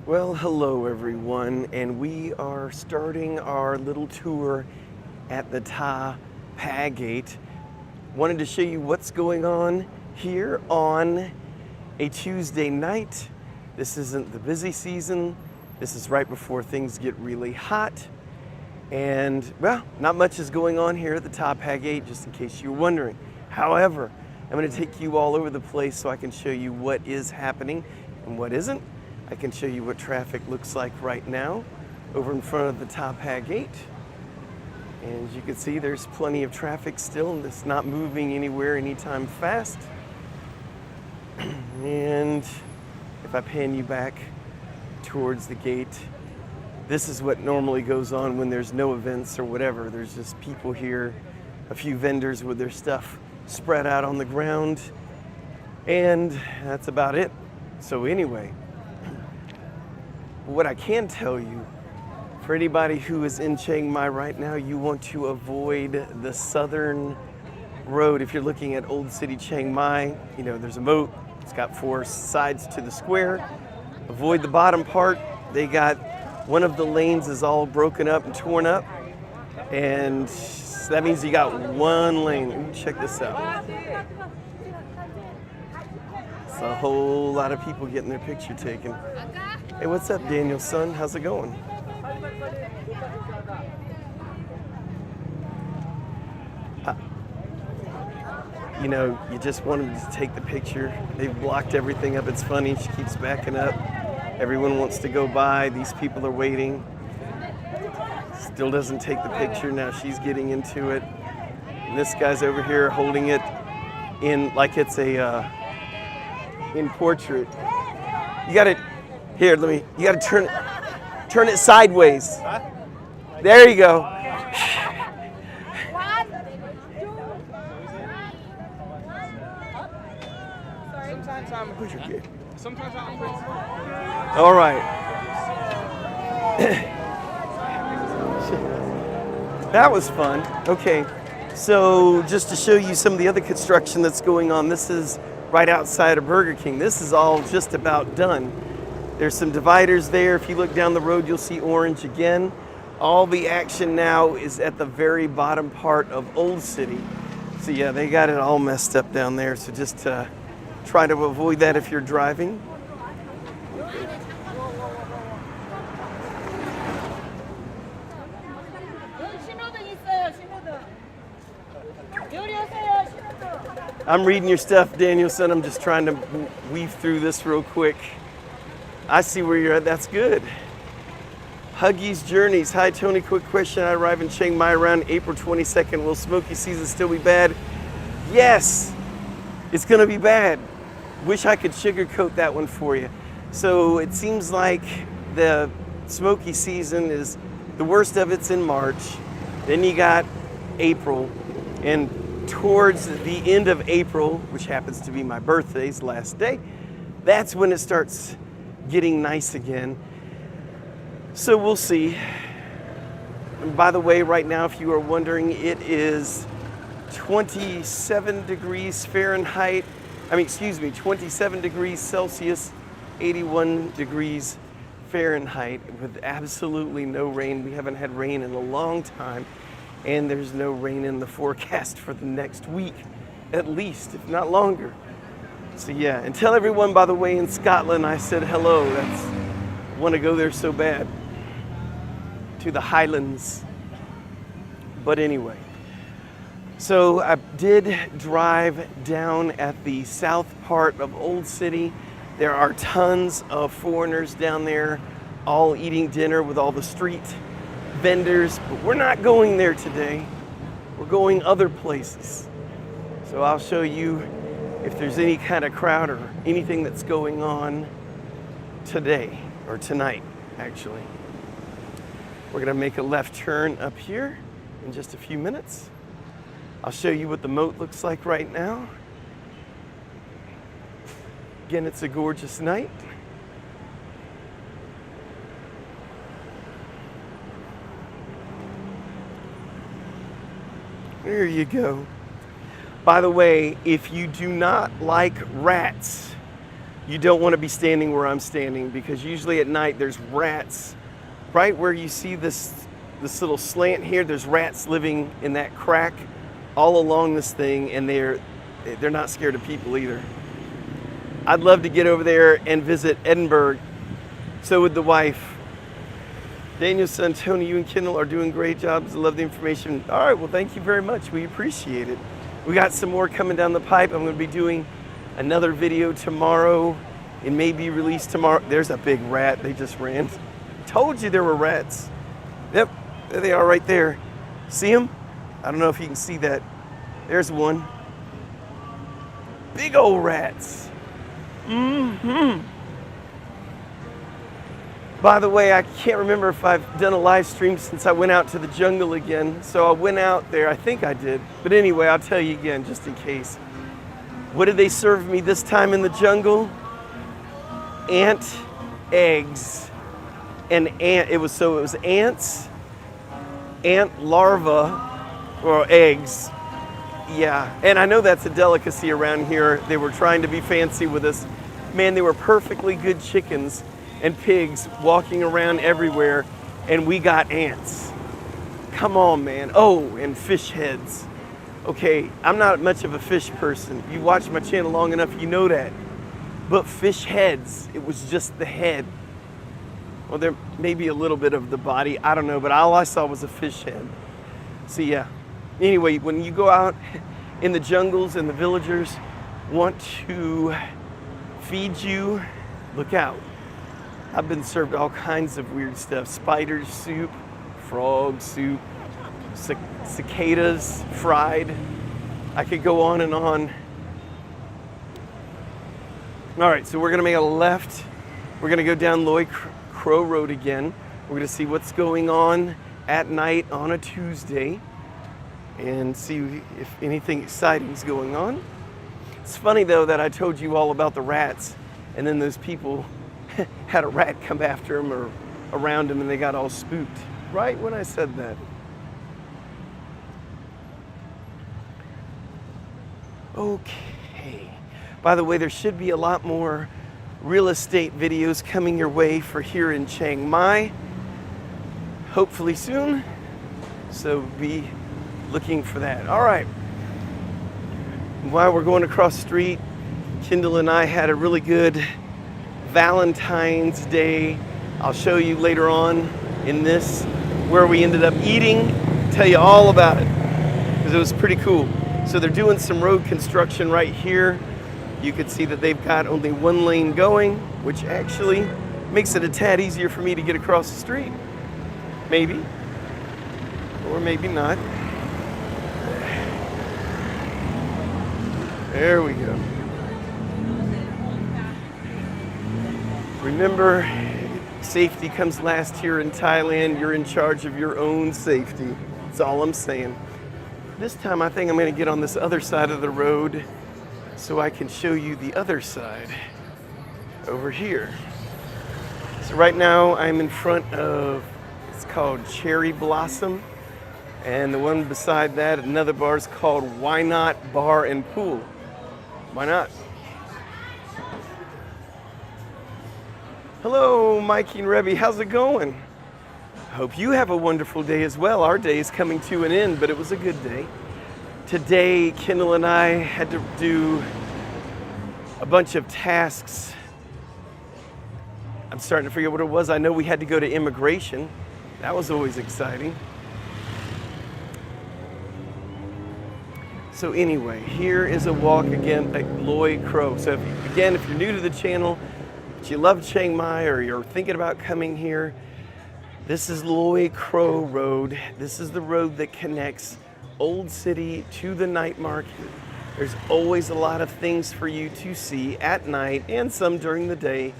Well, hello everyone, and we are starting our little tour at the Ta Pa Gate. Wanted to show you what's going on here on a Tuesday night. This isn't the busy season. This is right before things get really hot. And, well, not much is going on here at the Ta Pa Gate, just in case you're wondering. However, I'm going to take you all over the place so I can show you what is happening and what isn't. I can show you what traffic looks like right now over in front of the Ta Pa Gate. And as you can see, there's plenty of traffic still, and it's not moving anywhere anytime fast. And if I pan you back towards the gate, this is what normally goes on when there's no events or whatever. There's just people here, a few vendors with their stuff spread out on the ground, and that's about it. So anyway, what I can tell you, for anybody who is in Chiang Mai right now, you want to avoid the southern road. If you're looking at Old City Chiang Mai, you know, there's a moat. It's got 4 sides to the square. Avoid the bottom part. They got one of the lanes is all broken up and torn up. And that means you got one lane. Ooh, check this out. It's a whole lot of people getting their picture taken. Hey, what's up, Daniel's son? How's it going? You know, you just want him to take the picture. They've blocked everything up. It's funny. She keeps backing up. Everyone wants to go by. These people are waiting. Still doesn't take the picture. Now she's getting into it. And this guy's over here holding it in like it's a in portrait. You got it. Here, you gotta turn it sideways. There you go. Sometimes I'm All right. That was fun. Okay, so just to show you some of the other construction that's going on, this is right outside of Burger King. This is all just about done. There's some dividers there. If you look down the road, you'll see orange again. All the action now is at the very bottom part of Old City. So yeah, they got it all messed up down there. So just try to avoid that if you're driving. I'm reading your stuff, Danielson. I'm just trying to weave through this real quick. I see where you're at. That's good. Huggies Journeys. Hi, Tony. Quick question. I arrive in Chiang Mai around April 22nd. Will smoky season still be bad? Yes, it's going to be bad. Wish I could sugarcoat that one for you. So it seems like the smoky season is the worst of it's in March. Then you got April, and towards the end of April, which happens to be my birthday's last day, that's when it starts getting nice again. So we'll see. And by the way, right now, if you are wondering, it is 27 degrees Fahrenheit. 27 degrees Celsius, 81 degrees Fahrenheit with absolutely no rain. We haven't had rain in a long time, and there's no rain in the forecast for the next week, at least, if not longer. So yeah, and tell everyone, by the way, in Scotland, I said hello. I want to go there so bad, to the Highlands. But anyway, so I did drive down at the south part of Old City. There are tons of foreigners down there, all eating dinner with all the street vendors, but we're not going there today. We're going other places. So I'll show you if there's any kind of crowd or anything that's going on today, or tonight, actually. We're gonna make a left turn up here in just a few minutes. I'll show you what the moat looks like right now. Again, it's a gorgeous night. There you go. By the way, if you do not like rats, you don't want to be standing where I'm standing, because usually at night there's rats right where you see this little slant here. There's rats living in that crack all along this thing, and they're not scared of people either. I'd love to get over there and visit Edinburgh. So would the wife. Daniel, son, Tony, you and Kendall are doing great jobs. I love the information. All right, well, thank you very much. We appreciate it. We got some more coming down the pipe. I'm going to be doing another video tomorrow. It may be released tomorrow. There's a big rat. They just ran. Told you there were rats. Yep, there they are right there. See them? I don't know if you can see that. There's one. Big old rats. By the way, I can't remember if I've done a live stream since I went out to the jungle again. So I went out there, I think I did. But anyway, I'll tell you again, just in case. What did they serve me this time in the jungle? Ant eggs. It was ants, ant larvae, or eggs. Yeah, and I know that's a delicacy around here. They were trying to be fancy with us. Man, they were perfectly good chickens and pigs walking around everywhere, and we got ants. Come on, man. Oh, and fish heads. Okay, I'm not much of a fish person. You watch my channel long enough, you know that. But fish heads, it was just the head. Well, there may be a little bit of the body, I don't know, but all I saw was a fish head. So yeah, anyway, when you go out in the jungles and the villagers want to feed you, look out. I've been served all kinds of weird stuff. Spider soup, frog soup, cicadas fried. I could go on and on. All right, so we're gonna make a left. We're gonna go down Loy Crow Road again. We're gonna see what's going on at night on a Tuesday and see if anything exciting is going on. It's funny though that I told you all about the rats, and then those people had a rat come after them or around them, and they got all spooked right when I said that. Okay. By the way, there should be a lot more real estate videos coming your way for here in Chiang Mai, hopefully soon. So be looking for that. All right. While we're going across the street, Kendall and I had a really good Valentine's Day. I'll show you later on in this where we ended up eating, tell you all about it, because it was pretty cool. So they're doing some road construction right here. You can see that they've got only one lane going, which actually makes it a tad easier for me to get across the street. Maybe, or maybe not. There we go. Remember, safety comes last here in Thailand. You're in charge of your own safety. That's all I'm saying. This time I think I'm going to get on this other side of the road so I can show you the other side over here. So right now I'm in front of, it's called Cherry Blossom, and the one beside that, another bar, is called Why Not Bar and Pool. Why not? Hello, Mikey and Rebby, how's it going? Hope you have a wonderful day as well. Our day is coming to an end, but it was a good day. Today, Kendall and I had to do a bunch of tasks. I'm starting to forget what it was. I know we had to go to immigration. That was always exciting. So anyway, here is a walk again at Loy Crow. So if you're new to the channel, but you love Chiang Mai or you're thinking about coming here, this is Loy Crow Road. This is the road that connects Old City to the night market. There's always a lot of things for you to see at night and some during the day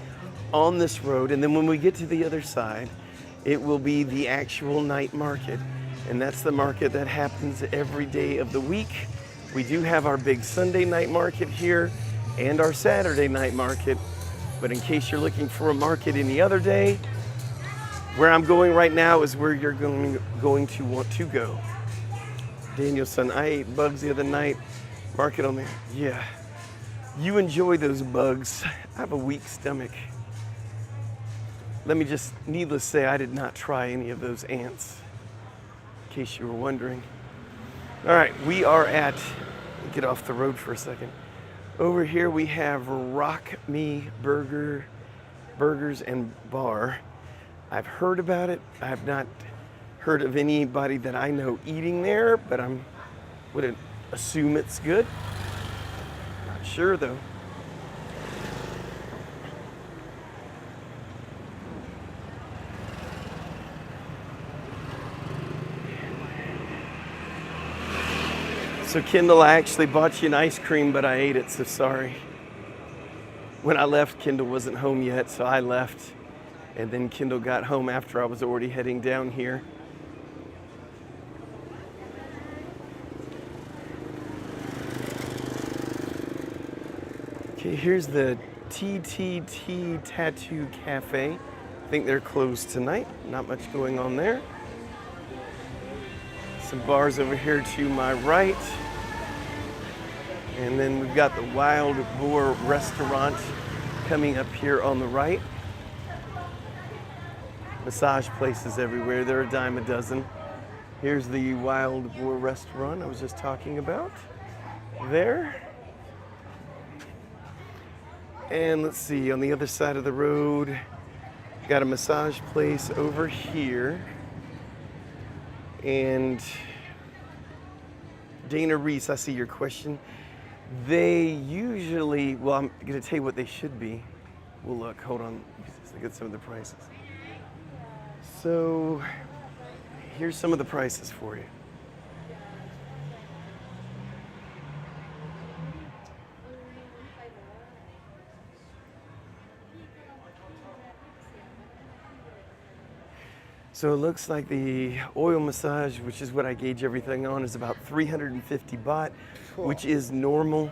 on this road. And then when we get to the other side, it will be the actual night market. And that's the market that happens every day of the week. We do have our big Sunday night market here and our Saturday night market. But in case you're looking for a market any other day, where I'm going right now is where you're going to want to go. Daniel, son, I ate bugs the other night. Market on there. Yeah. You enjoy those bugs. I have a weak stomach. Let me just, needless to say, I did not try any of those ants, in case you were wondering. All right, we are at, get off the road for a second. Over here we have Rock Me Burgers and Bar. I've heard about it. I have not heard of anybody that I know eating there, but I would assume it's good. Not sure though. So Kendall, I actually bought you an ice cream, but I ate it, so sorry. When I left, Kendall wasn't home yet, so I left. And then Kendall got home after I was already heading down here. Okay, here's the TTT Tattoo Cafe. I think they're closed tonight. Not much going on there. Some bars over here to my right. And then we've got the Wild Boar Restaurant coming up here on the right. Massage places everywhere. They're a dime a dozen. Here's the Wild Boar Restaurant I was just talking about. There. And let's see, on the other side of the road, got a massage place over here. And Dana Reese, I see your question. They usually, well, I'm going to tell you what they should be. We'll look, hold on, let's look at some of the prices. So, here's some of the prices for you. So it looks like the oil massage, which is what I gauge everything on, is about 350 baht, cool. Which is normal.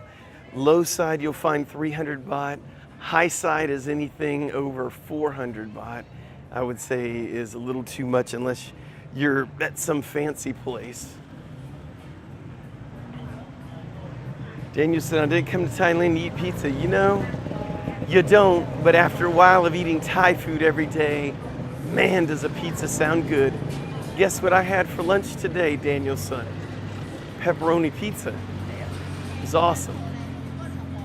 Low side, you'll find 300 baht. High side is anything over 400 baht. I would say is a little too much unless you're at some fancy place. Daniel said, I did come to Thailand to eat pizza. You know, you don't, but after a while of eating Thai food every day, man, does a pizza sound good. Guess what I had for lunch today, Daniel's son? Pepperoni pizza. It was awesome.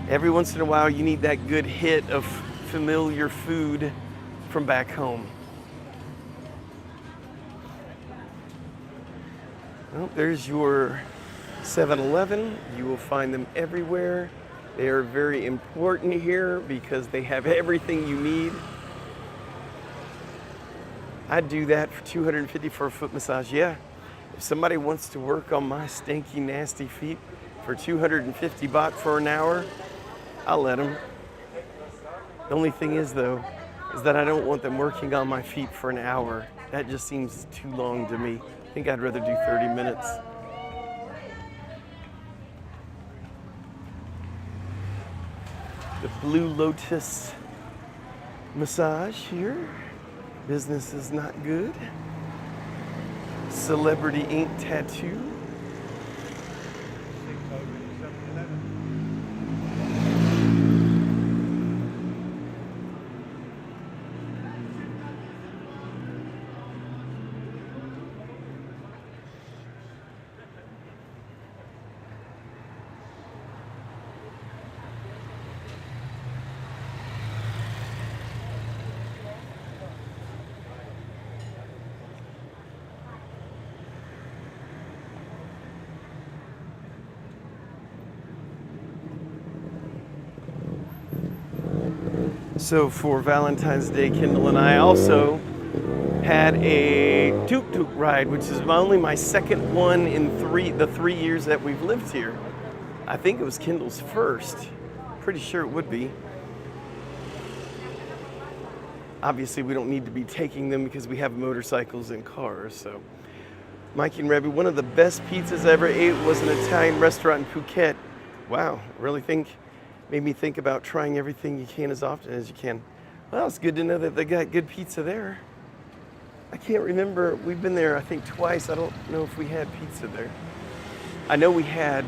Every once in a while, you need that good hit of familiar food from back home. Well, there's your 7-Eleven. You will find them everywhere. They are very important here because they have everything you need. I'd do that for 250 for a foot massage. Yeah, if somebody wants to work on my stinky, nasty feet for 250 baht for an hour, I'll let them. The only thing is though, is that I don't want them working on my feet for an hour. That just seems too long to me. I think I'd rather do 30 minutes. The Blue Lotus massage here. Business is not good. Celebrity ink tattoo. So for Valentine's Day, Kendall and I also had a tuk-tuk ride, which is only my second one in the 3 years that we've lived here. I think it was Kendall's first. Pretty sure it would be. Obviously, we don't need to be taking them because we have motorcycles and cars. So, Mikey and Rebby, one of the best pizzas I ever ate was an Italian restaurant in Phuket. Wow, really made me think about trying everything you can as often as you can. Well, it's good to know that they got good pizza there. I can't remember, we've been there I think twice. I don't know if we had pizza there. I know we had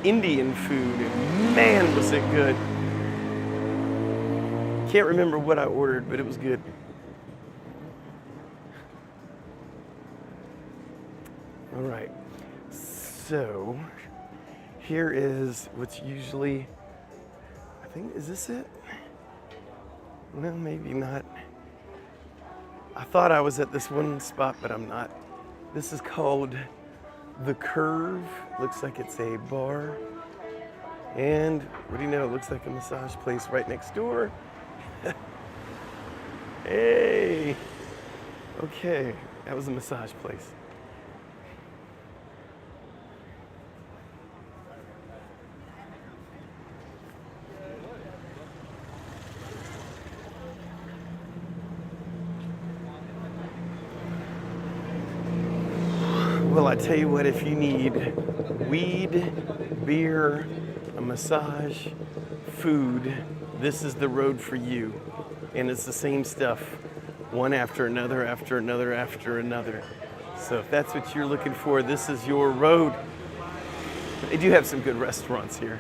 Indian food, and man was it good. Can't remember what I ordered, but it was good. All right, so here is what's usually, I think, is this it? Well, maybe not. I thought I was at this one spot, but I'm not. This is called The Curve. Looks like it's a bar. And what do you know? It looks like a massage place right next door. Hey. Okay, that was a massage place. Well, I tell you what, if you need weed, beer, a massage, food, this is the road for you. And it's the same stuff, one after another, after another, after another. So if that's what you're looking for, this is your road. They do have some good restaurants here.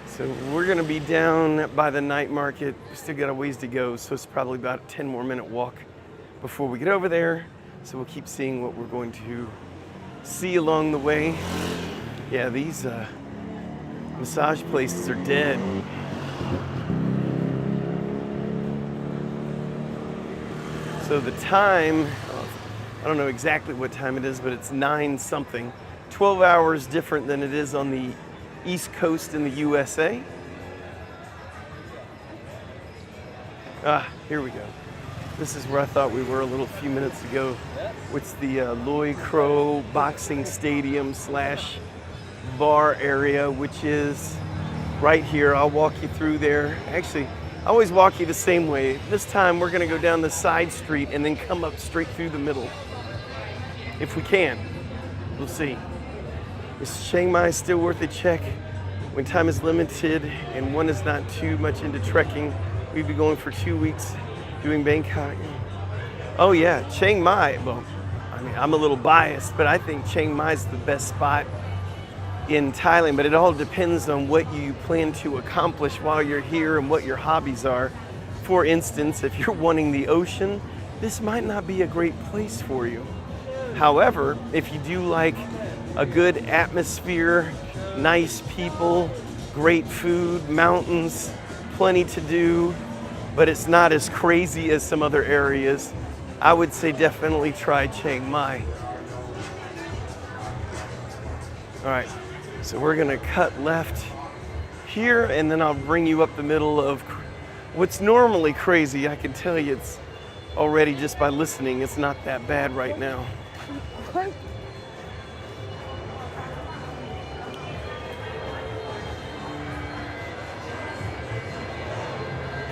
So we're gonna be down by the night market. We still got a ways to go, so it's probably about a 10 more minute walk before we get over there. So we'll keep seeing what we're going to see along the way. Yeah, these massage places are dead. So the time, I don't know exactly what time it is, but it's 9 something. 12 hours different than it is on the East Coast in the USA. Here we go. This is where I thought we were a little few minutes ago. It's the Loy Crow Boxing Stadium / bar area, which is right here. I'll walk you through there. Actually, I always walk you the same way. This time we're gonna go down the side street and then come up straight through the middle. If we can, we'll see. Is Chiang Mai still worth a check? When time is limited and one is not too much into trekking, we'd be going for 2 weeks doing Bangkok. Oh yeah, Chiang Mai, well, I mean, I'm a little biased, but I think Chiang Mai is the best spot in Thailand, but it all depends on what you plan to accomplish while you're here and what your hobbies are. For instance, if you're wanting the ocean, this might not be a great place for you. However, if you do like a good atmosphere, nice people, great food, mountains, plenty to do, but it's not as crazy as some other areas, I would say definitely try Chiang Mai. All right. So we're gonna cut left here, and then I'll bring you up the middle of what's normally crazy. I can tell you it's already just by listening, it's not that bad right now.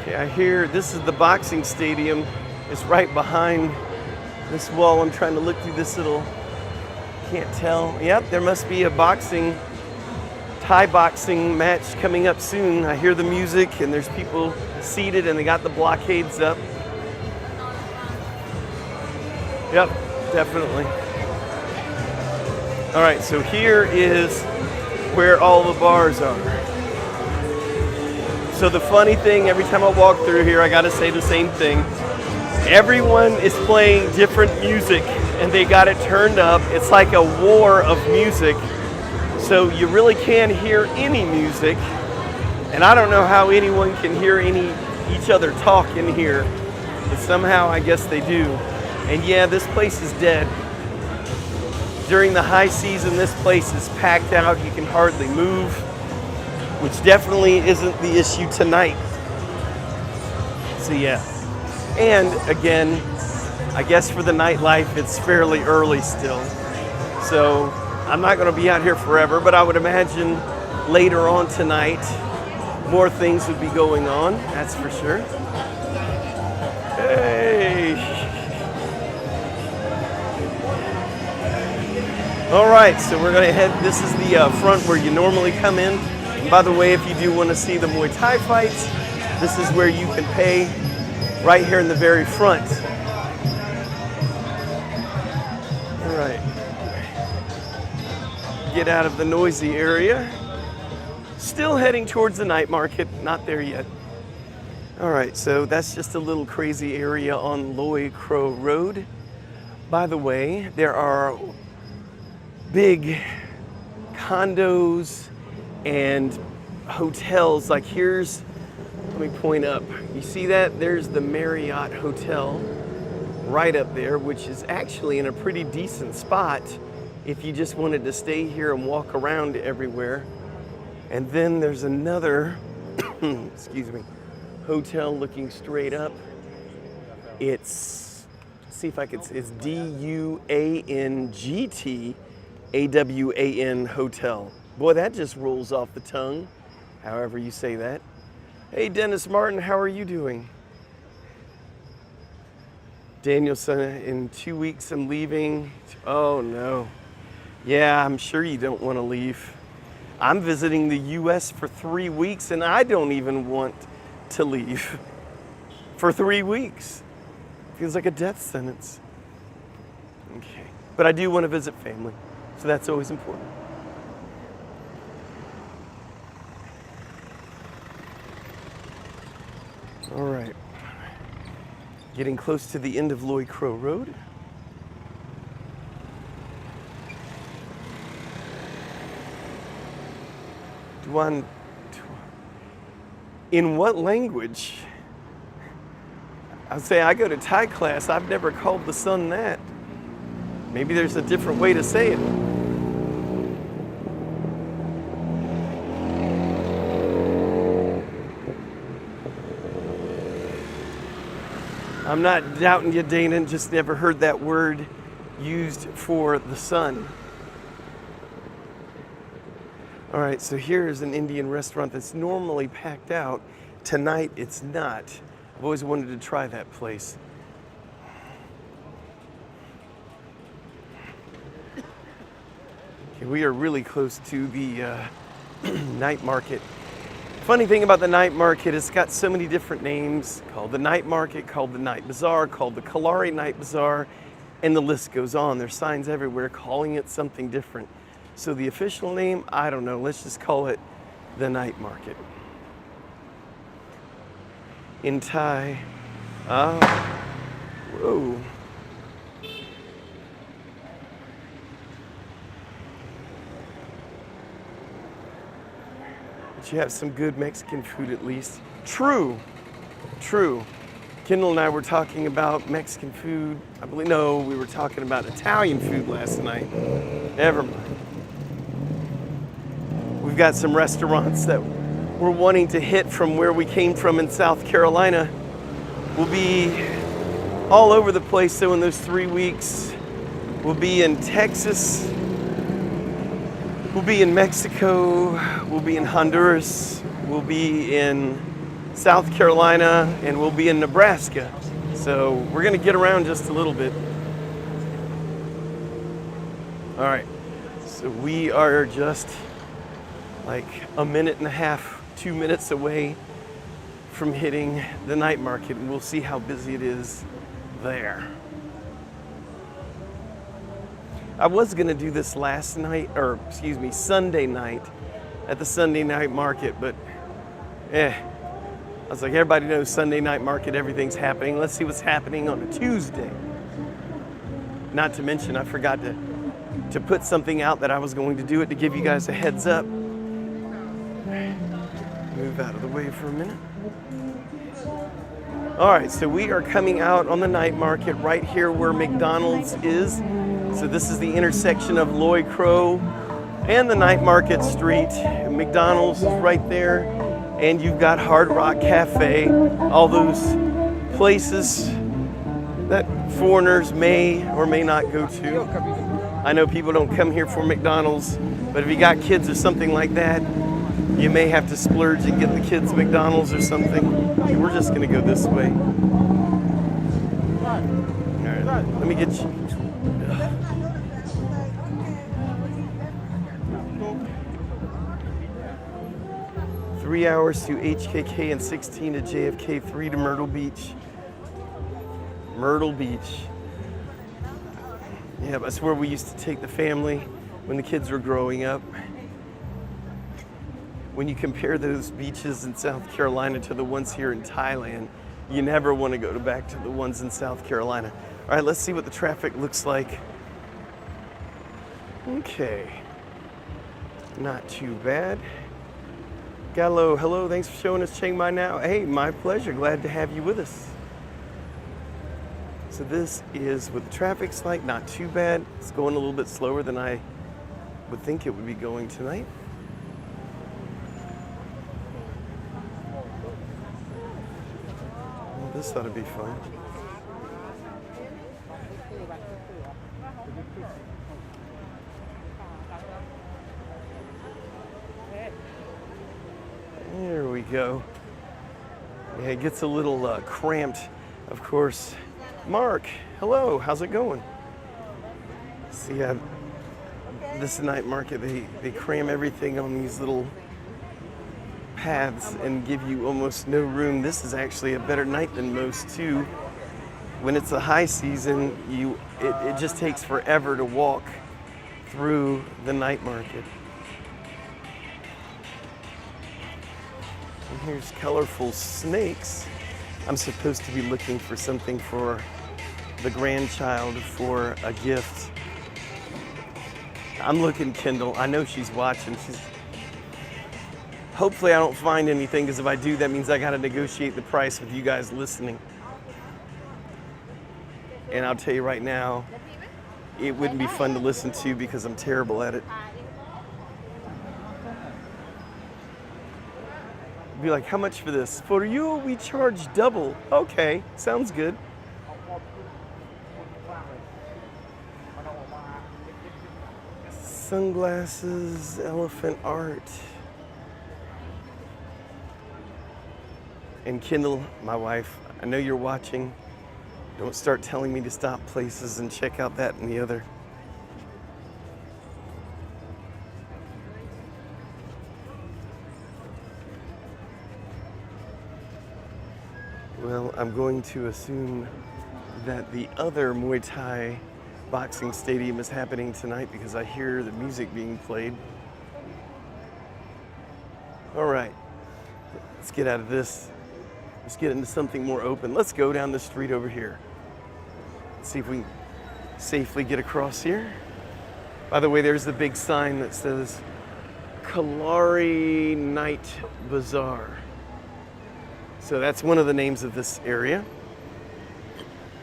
Okay, I hear this is the boxing stadium. It's right behind this wall. I'm trying to look through this little, can't tell. Yep, there must be a Thai boxing match coming up soon. I hear the music and there's people seated and they got the blockades up. Yep, definitely. All right, so here is where all the bars are. So the funny thing, every time I walk through here, I gotta say the same thing. Everyone is playing different music and they got it turned up. It's like a war of music. So you really can't hear any music, and I don't know how anyone can hear each other talk in here, but somehow I guess they do. And yeah, this place is dead. During the high season, this place is packed out. You can hardly move, which definitely isn't the issue tonight. So yeah, and again, I guess for the nightlife, it's fairly early still. So I'm not going to be out here forever, but I would imagine later on tonight, more things would be going on, that's for sure. Hey! All right, so we're going to head, this is the front where you normally come in. And by the way, if you do want to see the Muay Thai fights, this is where you can pay, right here in the very front. All right. Get out of the noisy area. Still heading towards the night market, not there yet. All right, so that's just a little crazy area on Loy Crow Road. By the way, there are big condos and hotels. Like here's, let me point up. You see that? There's the Marriott Hotel right up there, which is actually in a pretty decent spot if you just wanted to stay here and walk around everywhere. And then there's another, excuse me, hotel looking straight up. It's, see if I could, it's Duangtawan Hotel. Boy, that just rolls off the tongue, however you say that. Hey, Dennis Martin, how are you doing? Danielson, in 2 weeks I'm leaving. Oh no. Yeah, I'm sure you don't want to leave. I'm visiting the US for 3 weeks and I don't even want to leave for 3 weeks. Feels like a death sentence. Okay, but I do want to visit family, so that's always important. All right, getting close to the end of Loy Crow Road. In what language? I'd say I go to Thai class. I've never called the sun that. Maybe there's a different way to say it. I'm not doubting you, Dana, just never heard that word used for the sun. All right, so here's an Indian restaurant that's normally packed out. Tonight, it's not. I've always wanted to try that place. Okay, we are really close to the night market. Funny thing about the night market, it's got so many different names, called the night market, called the night bazaar, called the Kalari Night Bazaar, and the list goes on. There's signs everywhere calling it something different. So the official name, I don't know. Let's just call it the night market. In Thai, whoa. But you have some good Mexican food at least. True. Kendall and I were talking about Mexican food. I believe, no, we were talking about Italian food last night. Never mind. We've got some restaurants that we're wanting to hit from where we came from in South Carolina. We'll be all over the place, so in those 3 weeks, we'll be in Texas, we'll be in Mexico, we'll be in Honduras, we'll be in South Carolina, and we'll be in Nebraska. So we're gonna get around just a little bit. All right, so we are just like a minute and a half, 2 minutes away from hitting the night market, and we'll see how busy it is there. I was gonna do this last night, or excuse me, Sunday night at the Sunday night market, but I was like, everybody knows Sunday night market, everything's happening. Let's see what's happening on a Tuesday. Not to mention, I forgot to put something out that I was going to do it to give you guys a heads up. Move out of the way for a minute. All right, so we are coming out on the night market right here where McDonald's is. So this is the intersection of Loy Crow and the night market street. McDonald's is right there, and you've got Hard Rock Cafe, all those places that foreigners may or may not go to. I know people don't come here for McDonald's, but if you got kids or something like that, you may have to splurge and get the kids McDonald's or something. Okay, we're just gonna go this way. All right, let me get you. 3 hours to HKK and 16 to JFK, 3 to Myrtle Beach. Myrtle Beach. Yeah, that's where we used to take the family when the kids were growing up. when you compare those beaches in South Carolina to the ones here in Thailand, you never want to go back to the ones in South Carolina. All right, let's see what the traffic looks like. Okay, not too bad. Gallo, hello, thanks for showing us Chiang Mai now. Hey, my pleasure, glad to have you with us. So this is what the traffic's like, not too bad. It's going a little bit slower than I would think it would be going tonight. Well, this ought to be fun. There we go. Yeah, it gets a little cramped, of course. Mark, hello, how's it going? See, this night market, they cram everything on these little paths and give you almost no room. This is actually a better night than most too. When it's a high season, it just takes forever to walk through the night market. And here's colorful snakes. I'm supposed to be looking for something for the grandchild for a gift. I'm looking, Kendall. I know she's watching. Hopefully I don't find anything, because if I do, that means I gotta negotiate the price with you guys listening. And I'll tell you right now, it wouldn't be fun to listen to because I'm terrible at it. Be like, how much for this? For you, we charge double. Okay, sounds good. Sunglasses, elephant art. And Kendall, my wife, I know you're watching. Don't start telling me to stop places and check out that and the other. Well, I'm going to assume that the other Muay Thai boxing stadium is happening tonight because I hear the music being played. All right, let's get out of this. Let's get into something more open. Let's go down the street over here. Let's see if we can safely get across here. By the way, there's the big sign that says Kalari Night Bazaar. So that's one of the names of this area.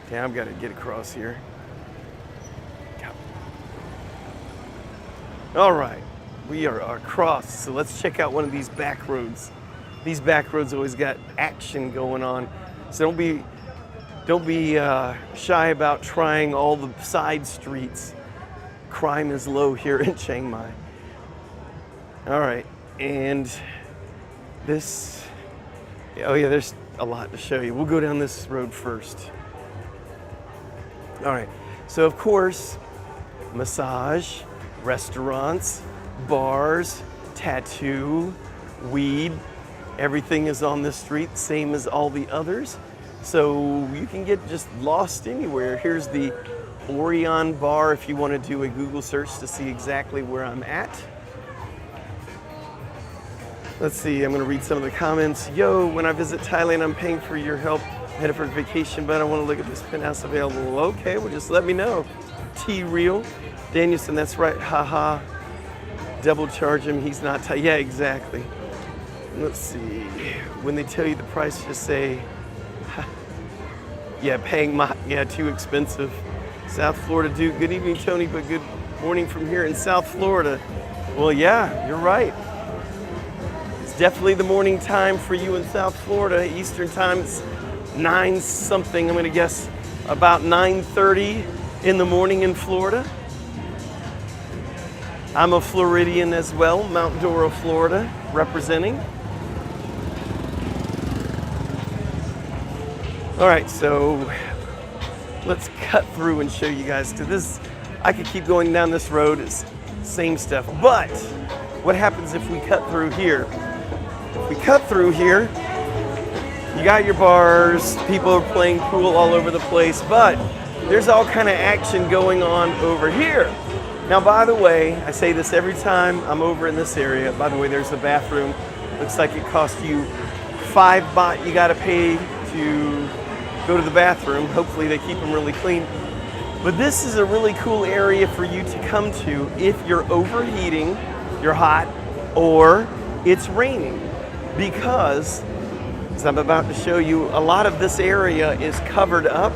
Okay, I've got to get across here. All right, we are across. So let's check out one of these back roads. These back roads always got action going on. So don't be shy about trying all the side streets. Crime is low here in Chiang Mai. All right, and this. Oh yeah, there's a lot to show you. We'll go down this road first. All right, so of course, massage, restaurants, bars, tattoo, weed, everything is on this street, same as all the others. So you can get just lost anywhere. Here's the Orion Bar if you want to do a Google search to see exactly where I'm at. Let's see, I'm gonna read some of the comments. Yo, when I visit Thailand, I'm paying for your help. Headed for vacation, but I want to look at this penthouse available. Okay, well just let me know. T-Real. Danielson, that's right, haha. Double charge him, he's not Thai. Yeah, exactly. Let's see, when they tell you the price, just say, yeah, too expensive. South Florida, Duke. Good evening, Tony, but good morning from here in South Florida. Well, yeah, you're right. Definitely the morning time for you in South Florida. Eastern time, it's 9 something. I'm gonna guess about 9:30 in the morning in Florida. I'm a Floridian as well, Mount Dora, Florida, representing. All right, so let's cut through and show you guys to this. I could keep going down this road, it's same stuff, but what happens if we cut through here? If we cut through here, you got your bars, people are playing pool all over the place, but there's all kind of action going on over here. Now, by the way, I say this every time I'm over in this area. By the way, there's the bathroom. Looks like it costs you 5 baht you gotta pay to go to the bathroom. Hopefully they keep them really clean. But this is a really cool area for you to come to if you're overheating, you're hot, or it's raining. Because, as I'm about to show you, a lot of this area is covered up.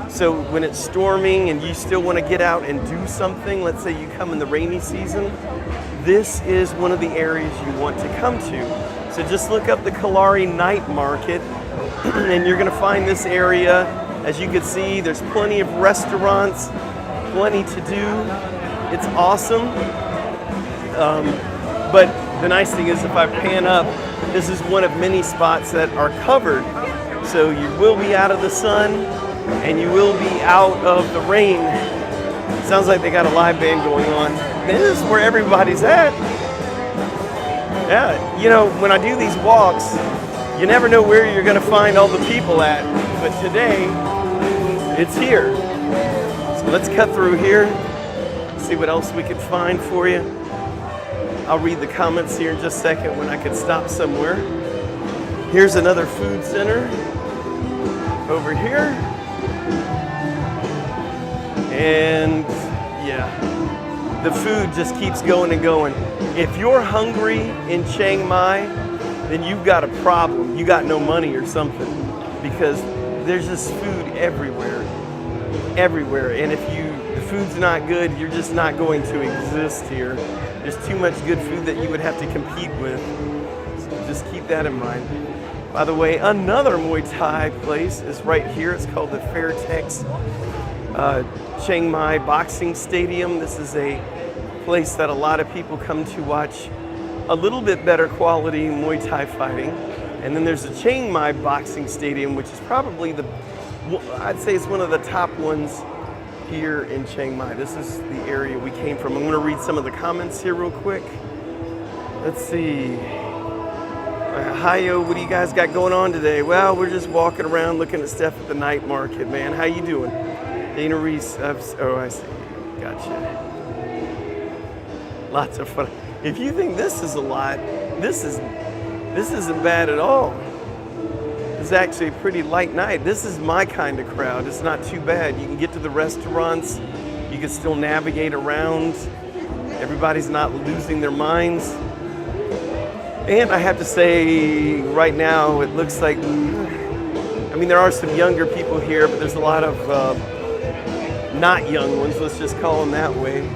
So when it's storming and you still want to get out and do something, let's say you come in the rainy season, this is one of the areas you want to come to. So just look up the Kalari Night Market and you're going to find this area. As you can see, there's plenty of restaurants, plenty to do. It's awesome. But the nice thing is if I pan up, this is one of many spots that are covered. So you will be out of the sun and you will be out of the rain. Sounds like they got a live band going on. This is where everybody's at. Yeah, you know, when I do these walks, you never know where you're gonna find all the people at. But today, it's here. So let's cut through here, see what else we can find for you. I'll read the comments here in just a second when I can stop somewhere. Here's another food center over here. And yeah, the food just keeps going and going. If you're hungry in Chiang Mai, then you've got a problem. You got no money or something, because there's just food everywhere, everywhere. And if the food's not good, you're just not going to exist here. There's too much good food that you would have to compete with. So just keep that in mind. By the way, another Muay Thai place is right here. It's called the Fairtex Chiang Mai Boxing Stadium. This is a place that a lot of people come to watch a little bit better quality Muay Thai fighting. And then there's the Chiang Mai Boxing Stadium, which is probably I'd say it's one of the top ones here in Chiang Mai. This is the area we came from. I'm gonna read some of the comments here real quick. Let's see. Hiyo, what do you guys got going on today? Well, we're just walking around looking at stuff at the night market, man. How you doing? Dana Reese, oh, I see. Gotcha. Lots of fun. If you think this is a lot, this isn't bad at all. It's actually a pretty light night. This is my kind of crowd. It's not too bad. You can get to the restaurants. You can still navigate around. Everybody's not losing their minds. And I have to say, right now, it looks like, I mean, there are some younger people here, but there's a lot of not young ones, let's just call them that way,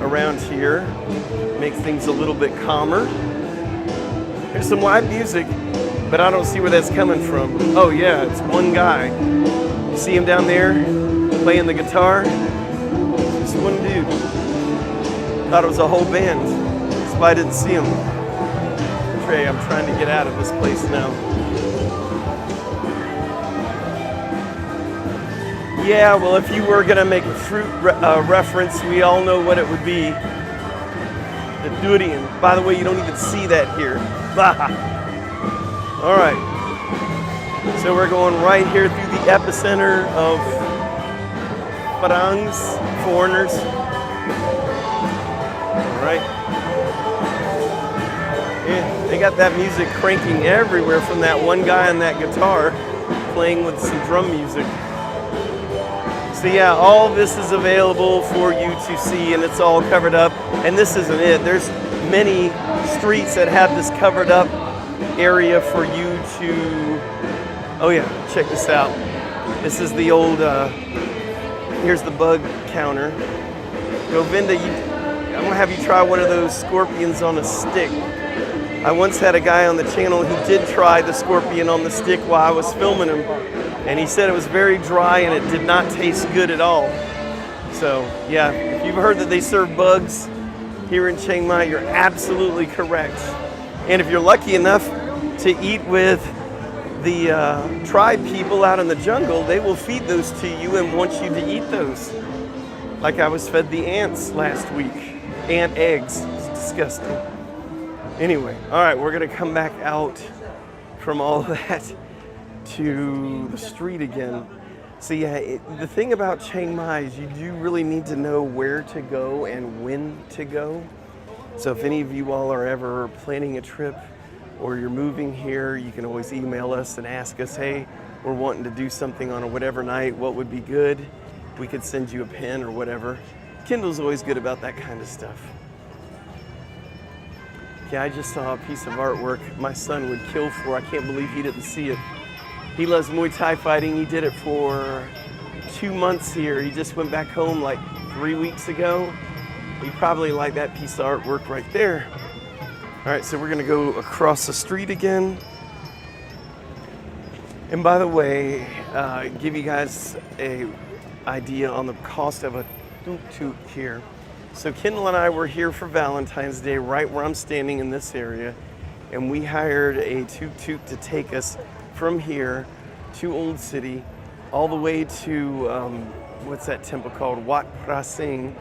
around here. Makes things a little bit calmer. There's some live music, but I don't see where that's coming from. Oh yeah, it's one guy. You see him down there playing the guitar? Just one dude. Thought it was a whole band. That's why I didn't see him. Trey, I'm trying to get out of this place now. Yeah, well, if you were gonna make a fruit reference, we all know what it would be. The durian. By the way, you don't even see that here. All right. So we're going right here through the epicenter of foreigners. All right. Yeah, they got that music cranking everywhere from that one guy on that guitar playing with some drum music. So yeah, all this is available for you to see, and it's all covered up. And this isn't it. There's many streets that have this covered up area for you to, oh yeah, check this out. This is the old, here's the bug counter. Govinda, I'm gonna have you try one of those scorpions on a stick. I once had a guy on the channel who did try the scorpion on the stick while I was filming him, and he said it was very dry and it did not taste good at all. So yeah, if you've heard that they serve bugs here in Chiang Mai, you're absolutely correct. And if you're lucky enough to eat with the tribe people out in the jungle, they will feed those to you and want you to eat those. Like I was fed the ants last week. Ant eggs. It's disgusting. Anyway, all right, we're gonna come back out from all that to the street again. So yeah, the thing about Chiang Mai is you do really need to know where to go and when to go. So if any of you all are ever planning a trip or you're moving here, you can always email us and ask us, hey, we're wanting to do something on a whatever night, what would be good? We could send you a pen or whatever. Kindle's always good about that kind of stuff. Yeah, I just saw a piece of artwork my son would kill for. I can't believe he didn't see it. He loves Muay Thai fighting. He did it for 2 months here. He just went back home like 3 weeks ago. He probably liked that piece of artwork right there. All right, so we're gonna go across the street again. And by the way, give you guys a idea on the cost of a tuk-tuk here. So Kendall and I were here for Valentine's Day, right where I'm standing in this area, and we hired a tuk-tuk to take us from here to Old City, all the way to, what's that temple called? Wat Prasing,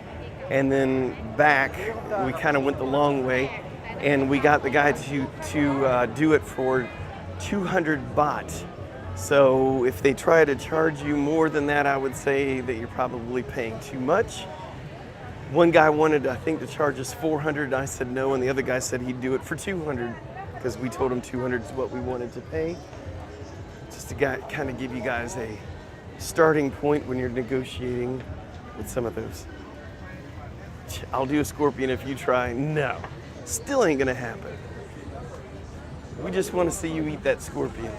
and then back. We kind of went the long way, and we got the guy to do it for 200 baht. So if they try to charge you more than that, I would say that you're probably paying too much. One guy wanted, I think, to charge us 400, and I said no, and the other guy said he'd do it for 200 because we told him 200 is what we wanted to pay. Just to kind of give you guys a starting point when you're negotiating with some of those. I'll do a scorpion if you try. No, still ain't gonna happen. We just want to see you eat that scorpion.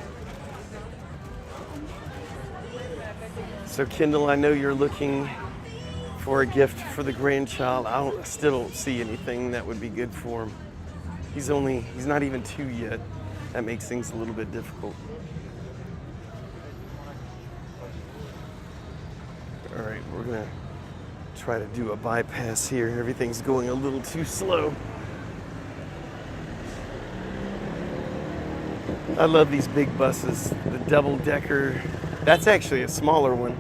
So Kendall, I know you're looking for a gift for the grandchild. I still don't see anything that would be good for him. He's not even 2 yet. That makes things a little bit difficult. All right, we're gonna try to do a bypass here. Everything's going a little too slow. I love these big buses, the double-decker. That's actually a smaller one.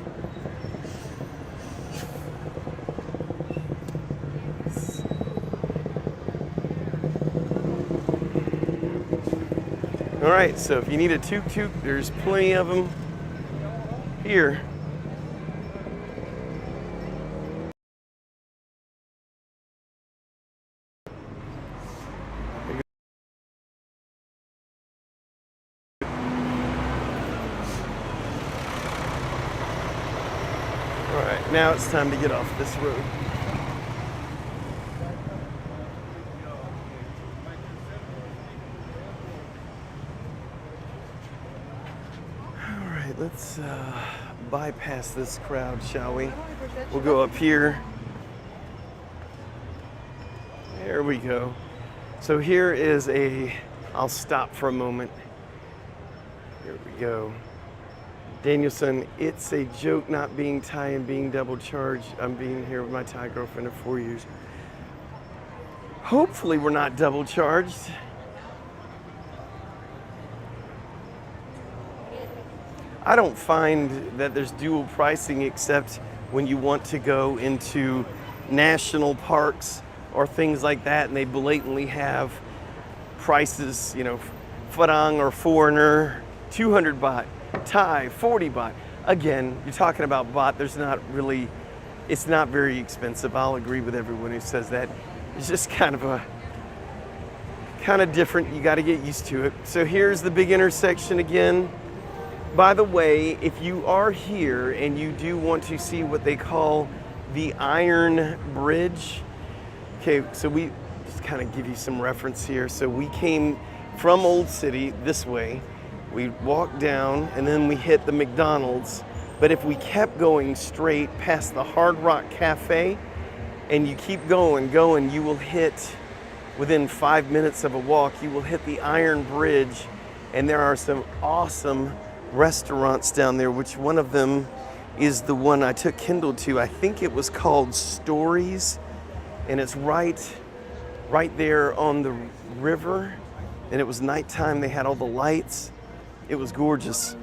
All right, so if you need a tuk-tuk, there's plenty of them here. All right, now it's time to get off this road. Let's bypass this crowd, shall we? We'll go up here. There we go. So here is I'll stop for a moment. Here we go. Danielson, it's a joke not being Thai and being double charged. I'm being here with my Thai girlfriend of 4 years. Hopefully we're not double charged. I don't find that there's dual pricing except when you want to go into national parks or things like that and they blatantly have prices, you know, Farang or foreigner, 200 baht, Thai, 40 baht. Again, you're talking about baht, it's not very expensive. I'll agree with everyone who says that. It's just kind of different. You got to get used to it. So here's the big intersection again. By the way, if you are here and you do want to see what they call the Iron Bridge, okay, so we just kind of give you some reference here. So we came from Old City this way, we walked down and then we hit the McDonald's. But if we kept going straight past the Hard Rock Cafe and you keep going, you will hit, within 5 minutes of a walk, you will hit the Iron Bridge, and there are some awesome restaurants down there, which one of them is the one I took Kendall to. I think it was called Stories, and it's right there on the river, and it was nighttime. They had all the lights. It was gorgeous,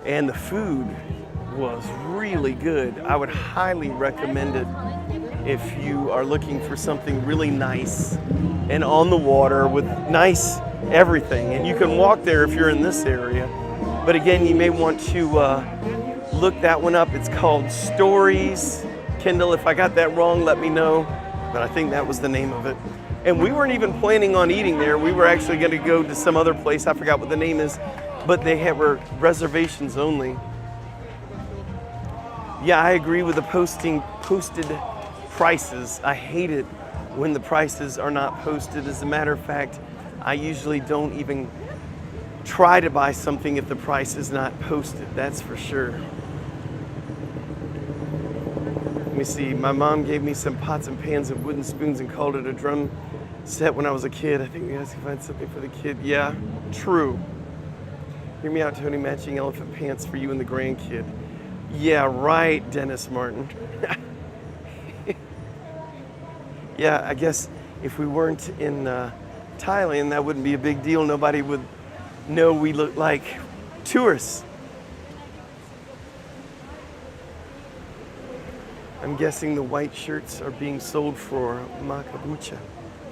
and the food was really good. I would highly recommend it if you are looking for something really nice and on the water with nice everything. And you can walk there if you're in this area. But again, you may want to look that one up. It's called Stories. Kendall, if I got that wrong, let me know. But I think that was the name of it. And we weren't even planning on eating there. We were actually going to go to some other place. I forgot what the name is, but were reservations only. Yeah, I agree with the posted prices. I hate it when the prices are not posted. As a matter of fact, I usually don't even try to buy something if the price is not posted. That's for sure. Let me see. My mom gave me some pots and pans and wooden spoons and called it a drum set when I was a kid. I think we guys can find something for the kid. Yeah, true. Hear me out, Tony. Matching elephant pants for you and the grandkid. Yeah, right, Dennis Martin. Yeah, I guess if we weren't in Thailand, that wouldn't be a big deal. Nobody would know we look like tourists. I'm guessing the white shirts are being sold for makabucha.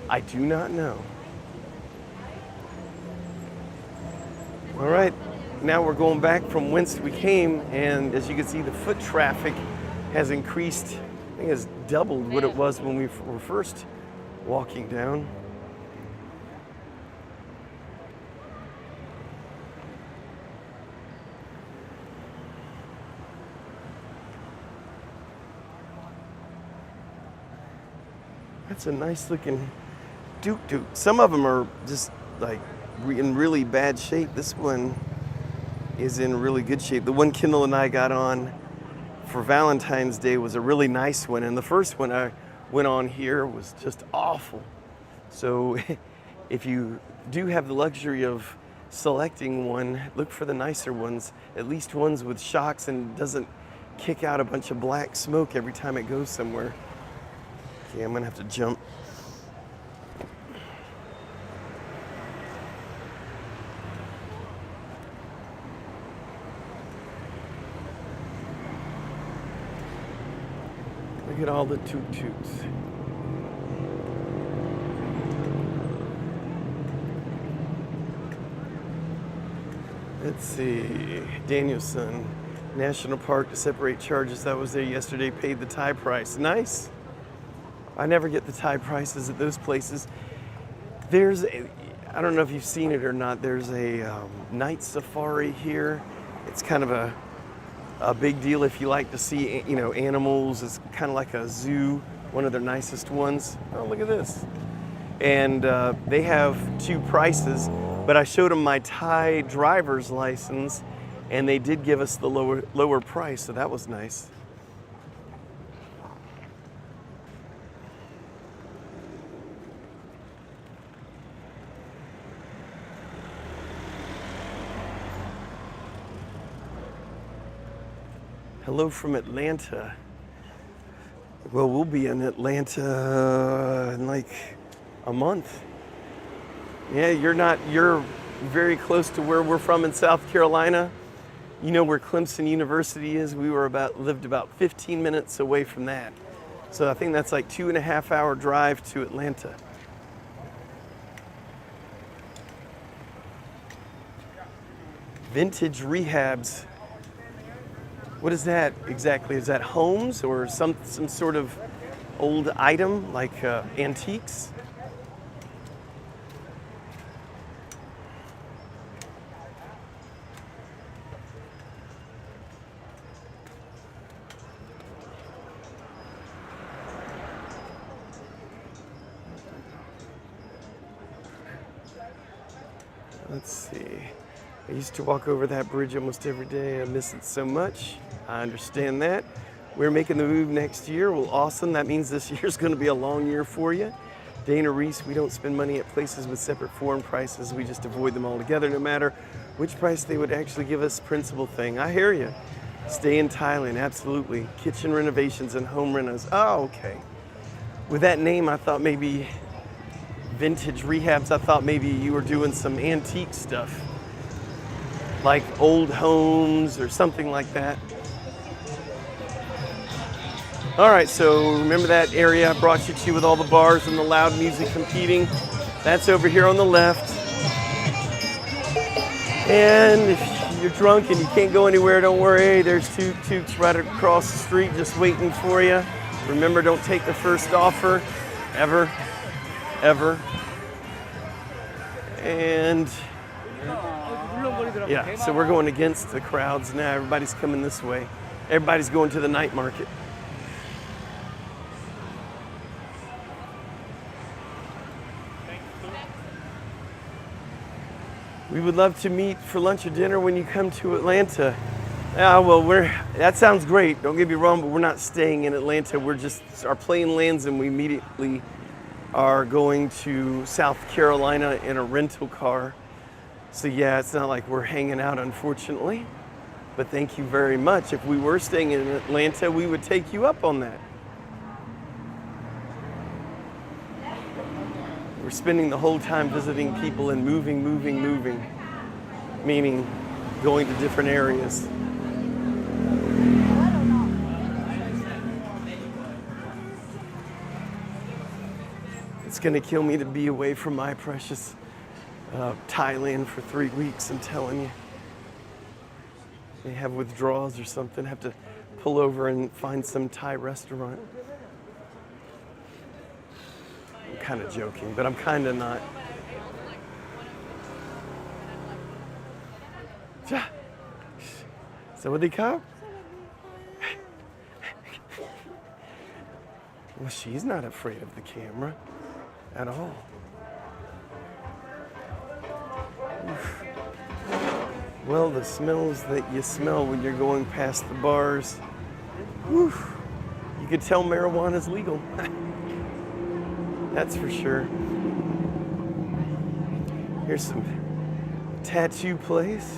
I do not know. All right, now we're going back from whence we came, and as you can see, the foot traffic has increased. I think it's doubled what it was when we were first walking down. That's a nice looking tuk-tuk. Some of them are just like in really bad shape. This one is in really good shape. The one Kendall and I got on for Valentine's Day was a really nice one, and the first one I went on here was just awful. So if you do have the luxury of selecting one, look for the nicer ones, at least ones with shocks and doesn't kick out a bunch of black smoke every time it goes somewhere. Okay, I'm gonna have to jump. Look at all the tuk-tuks. Let's see, Danielson, National Park to separate charges. That was there yesterday, paid the Thai price. Nice. I never get the Thai prices at those places. I don't know if you've seen it or not, there's a night safari here. It's kind of a big deal if you like to see, animals. It's kind of like a zoo, one of their nicest ones. Oh, look at this. And they have two prices, but I showed them my Thai driver's license, and they did give us the lower price, so that was nice. Hello from Atlanta. Well, we'll be in Atlanta in like a month. Yeah, you're very close to where we're from in South Carolina. You know where Clemson University is? We lived about 15 minutes away from that. So I think that's like 2.5 hour drive to Atlanta. Vintage rehabs. What is that exactly? Is that homes or some sort of old item like antiques? Let's see. I used to walk over that bridge almost every day. I miss it so much. I understand that. We're making the move next year. Well, awesome. That means this year's going to be a long year for you. Dana Reese, we don't spend money at places with separate foreign prices. We just avoid them altogether, no matter which price they would actually give us. Principal thing. I hear you. Stay in Thailand, absolutely. Kitchen renovations and home renos. Oh, okay. With that name, I thought maybe vintage rehabs. I thought maybe you were doing some antique stuff, like old homes or something like that. All right, so remember that area I brought you to with all the bars and the loud music competing? That's over here on the left. And if you're drunk and you can't go anywhere, don't worry. There's tuk-tuks right across the street just waiting for you. Remember, don't take the first offer, ever. And yeah, so we're going against the crowds now. Everybody's coming this way. Everybody's going to the night market. We would love to meet for lunch or dinner when you come to Atlanta. Well, that sounds great. Don't get me wrong, but we're not staying in Atlanta. Our plane lands and we immediately are going to South Carolina in a rental car. So yeah, it's not like we're hanging out, unfortunately. But thank you very much. If we were staying in Atlanta, we would take you up on that. We're spending the whole time visiting people and moving, meaning going to different areas. It's gonna kill me to be away from my precious Thailand for 3 weeks, I'm telling you. They have withdrawals or something, have to pull over and find some Thai restaurant. I'm kind of joking, but I'm kind of not. Sawadee-ka? Well, she's not afraid of the camera at all. Oof. Well, the smells that you smell when you're going past the bars, oof, you could tell marijuana's legal. That's for sure. Here's some tattoo place.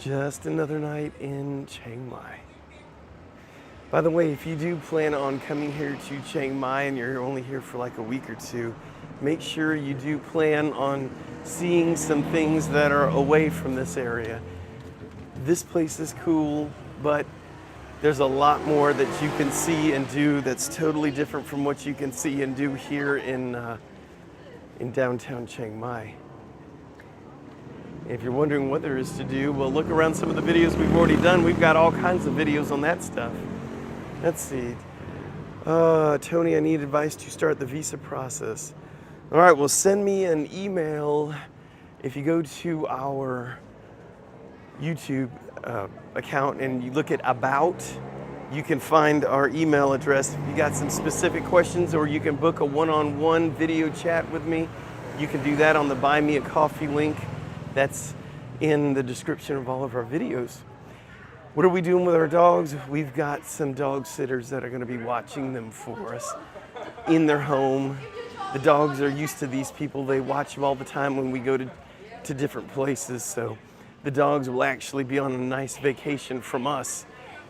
Just another night in Chiang Mai. By the way, if you do plan on coming here to Chiang Mai and you're only here for like a week or two, make sure you do plan on seeing some things that are away from this area. This place is cool, but there's a lot more that you can see and do that's totally different from what you can see and do here in downtown Chiang Mai. If you're wondering what there is to do, well, look around some of the videos we've already done. We've got all kinds of videos on that stuff. Let's see. Tony, I need advice to start the visa process. All right, well, send me an email. If you go to our YouTube account and you look at About, you can find our email address. If you got some specific questions, or you can book a one-on-one video chat with me, you can do that on the Buy Me a Coffee link. That's in the description of all of our videos. What are we doing with our dogs? We've got some dog sitters that are going to be watching them for us in their home. The dogs are used to these people. They watch them all the time when we go to different places. So the dogs will actually be on a nice vacation from us,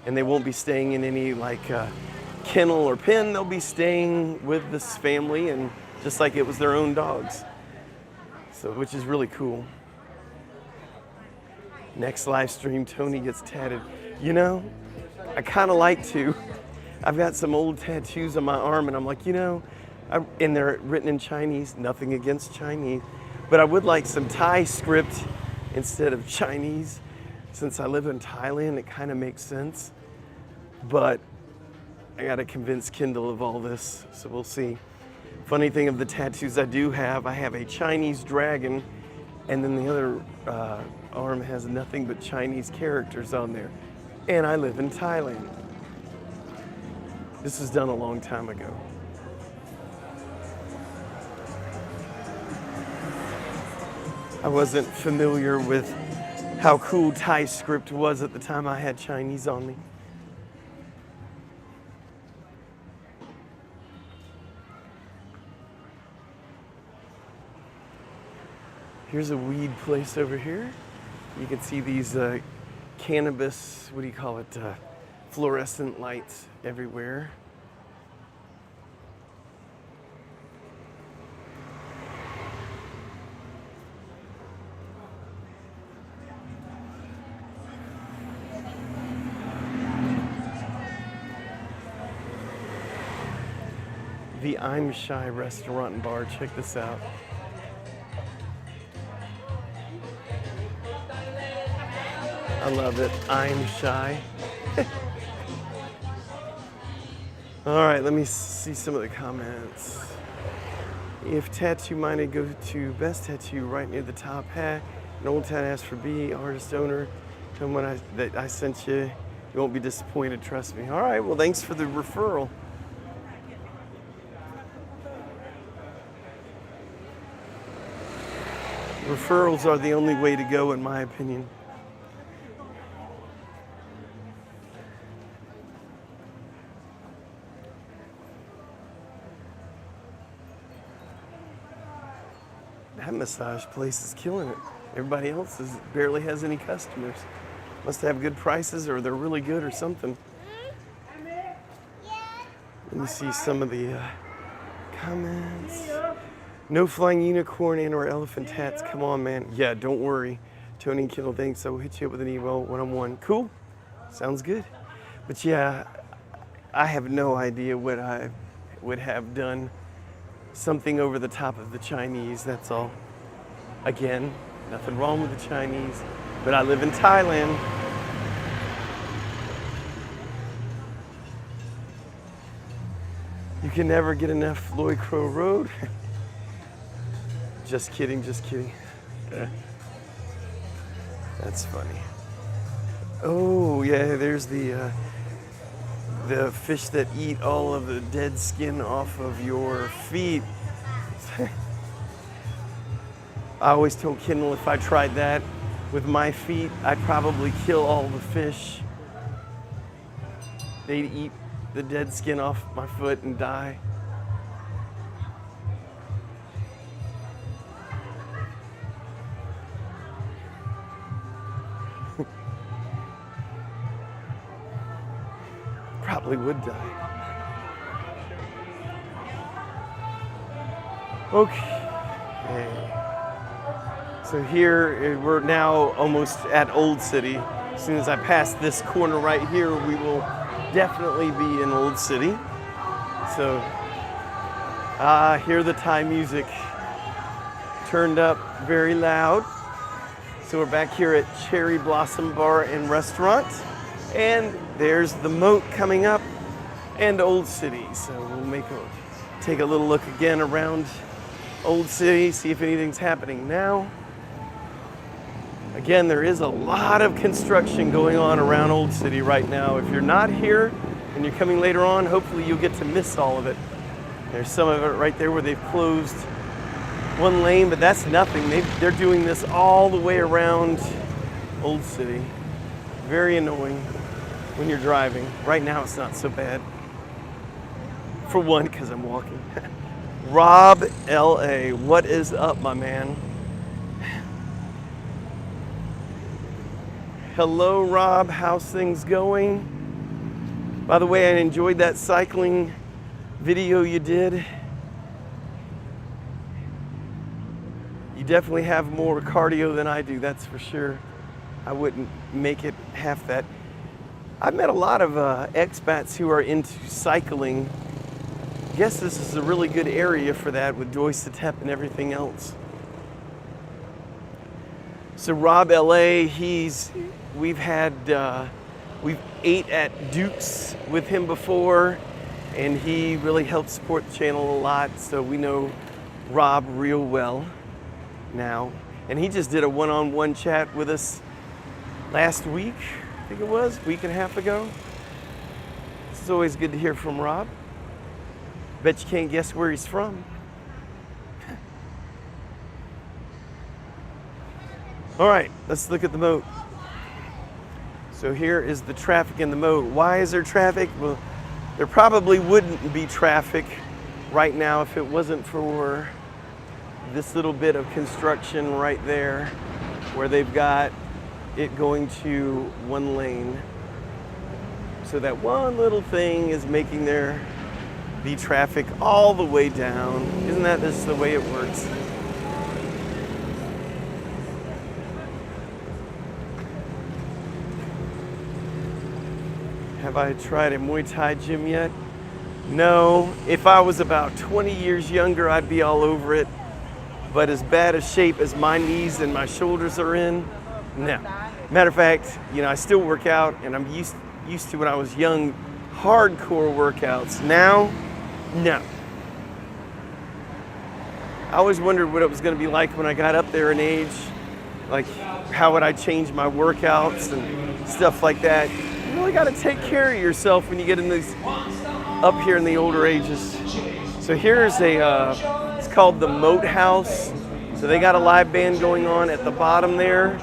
and they won't be staying in any like kennel or pen. They'll be staying with this family, and just like it was their own dogs. So, which is really cool. Next live stream, Tony gets tatted. You know, I kind of like to. I've got some old tattoos on my arm, and I'm like, you know, and they're written in Chinese. Nothing against Chinese, but I would like some Thai script instead of Chinese. Since I live in Thailand, it kind of makes sense. But I got to convince Kindle of all this, so we'll see. Funny thing of the tattoos I do have, I have a Chinese dragon, and then the other arm has nothing but Chinese characters on there. And I live in Thailand. This was done a long time ago. I wasn't familiar with how cool Thai script was at the time I had Chinese on me. Here's a weed place over here. You can see these cannabis, what do you call it, fluorescent lights everywhere. the I'm Shy restaurant and bar. Check this out. I love it. I'm Shy. All right, let me see some of the comments. If tattoo minded, go to Best Tattoo right near the top hat. An old tat asks for B, artist owner. Tell them that I sent you. You won't be disappointed, trust me. All right, well, thanks for the referral. Referrals are the only way to go, in my opinion. That massage place is killing it. Everybody else barely has any customers. Must have good prices, or they're really good or something. Let me see some of the comments. No flying unicorn and or elephant tats. Come on, man. Yeah, don't worry. Tony and Kendall, thanks. I will hit you up with an email one-on-one. Cool. Sounds good. But yeah, I have no idea what I would have done. Something over the top of the Chinese, that's all. Again, nothing wrong with the Chinese, but I live in Thailand. You can never get enough Loy Crow Road. Just kidding, just kidding. That's funny. Oh yeah, there's the fish that eat all of the dead skin off of your feet. I always told Kendall if I tried that with my feet, I'd probably kill all the fish. They'd eat the dead skin off my foot and die. Probably would die. Okay. So here we're now almost at Old City. As soon as I pass this corner right here, we will definitely be in Old City. So hear the Thai music turned up very loud. So we're back here at Cherry Blossom Bar and Restaurant. And there's the moat coming up and Old City. So we'll take a little look again around Old City, see if anything's happening now. Again, there is a lot of construction going on around Old City right now. If you're not here and you're coming later on, hopefully you'll get to miss all of it. There's some of it right there where they've closed one lane, but that's nothing. They're doing this all the way around Old City. Very annoying when you're driving. Right now it's not so bad. For one, because I'm walking. Rob L.A., what is up, my man? Hello, Rob. How's things going? By the way, I enjoyed that cycling video you did. You definitely have more cardio than I do, that's for sure. I wouldn't make it half that. I've met a lot of expats who are into cycling. I guess this is a really good area for that with Doisatep and everything else. So Rob LA, we've ate at Duke's with him before, and he really helped support the channel a lot, so we know Rob real well now. And he just did a one-on-one chat with us last week, I think it was, a week and a half ago. It's always good to hear from Rob. Bet you can't guess where he's from. All right, let's look at the moat. So here is the traffic in the moat. Why is there traffic? Well, there probably wouldn't be traffic right now if it wasn't for this little bit of construction right there where they've got it going to one lane. So that one little thing is making there be traffic all the way down. Isn't that just the way it works? Have I tried a Muay Thai gym yet? No, if I was about 20 years younger, I'd be all over it. But as bad a shape as my knees and my shoulders are in, no. Matter of fact, I still work out, and I'm used to when I was young, hardcore workouts. Now, no. I always wondered what it was going to be like when I got up there in age. Like, how would I change my workouts and stuff like that. You really got to take care of yourself when you get in these up here in the older ages. So here's it's called the Moat House. So they got a live band going on at the bottom there.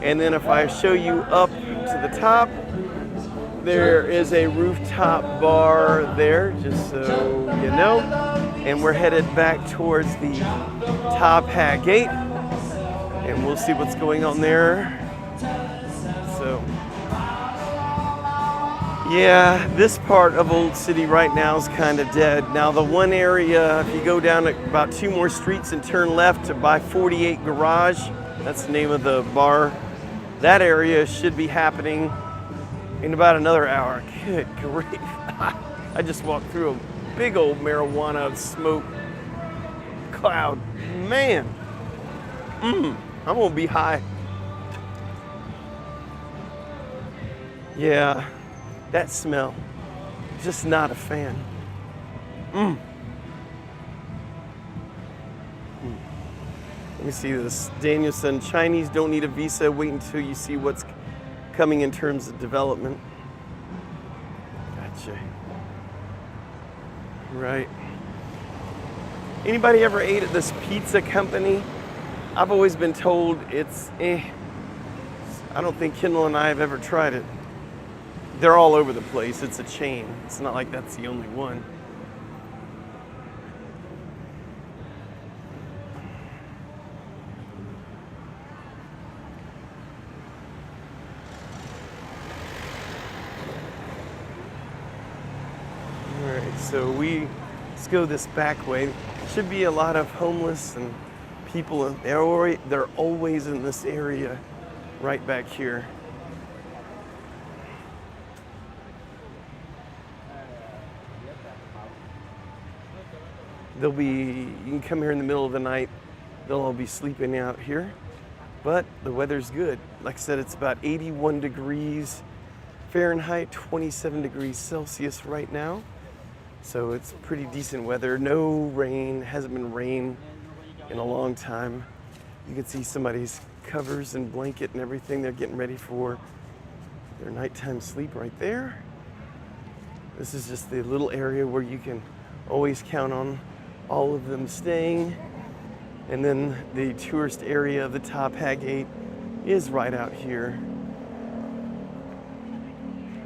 And then if I show you up to the top, there is a rooftop bar there, just so you know. And we're headed back towards the Top Hat Gate. And we'll see what's going on there. So, yeah, this part of Old City right now is kind of dead. Now the one area, if you go down about 2 more streets and turn left to by 48 Garage, that's the name of the bar, that area should be happening in about another hour. Good grief. I just walked through a big old marijuana smoke cloud. Man, I'm gonna be high. Yeah, that smell, just not a fan. Let me see this. Danielson, Chinese don't need a visa. Wait until you see what's coming in terms of development. Gotcha. Right. Anybody ever ate at this pizza company? I've always been told it's I don't think Kendall and I have ever tried it. They're all over the place. It's a chain. It's not like that's the only one. All right, so let's go this back way. Should be a lot of homeless and people. They're always in this area right back here. You can come here in the middle of the night, they'll all be sleeping out here, but the weather's good. Like I said, it's about 81 degrees Fahrenheit, 27 degrees Celsius right now. So it's pretty decent weather. No rain, hasn't been rain in a long time. You can see somebody's covers and blanket and everything. They're getting ready for their nighttime sleep right there. This is just the little area where you can always count on all of them staying. And then the tourist area of the Top Hat Gate is right out here.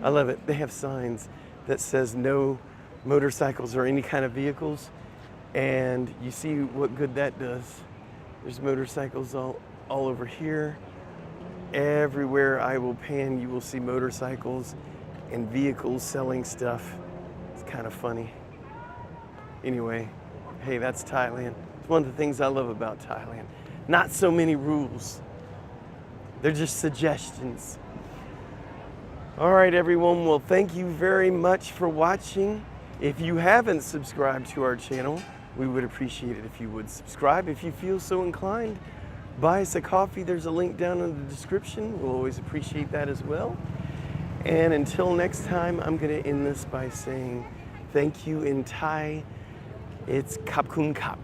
I love it. They have signs that says no motorcycles or any kind of vehicles. And you see what good that does. There's motorcycles all over here. Everywhere I will pan, you will see motorcycles and vehicles selling stuff. It's kind of funny. Anyway, hey, that's Thailand. It's one of the things I love about Thailand. Not so many rules. They're just suggestions. All right, everyone. Well, thank you very much for watching. If you haven't subscribed to our channel, we would appreciate it if you would subscribe. If you feel so inclined, buy us a coffee. There's a link down in the description. We'll always appreciate that as well. And until next time, I'm going to end this by saying thank you in Thai. It's Kap Kun Kap.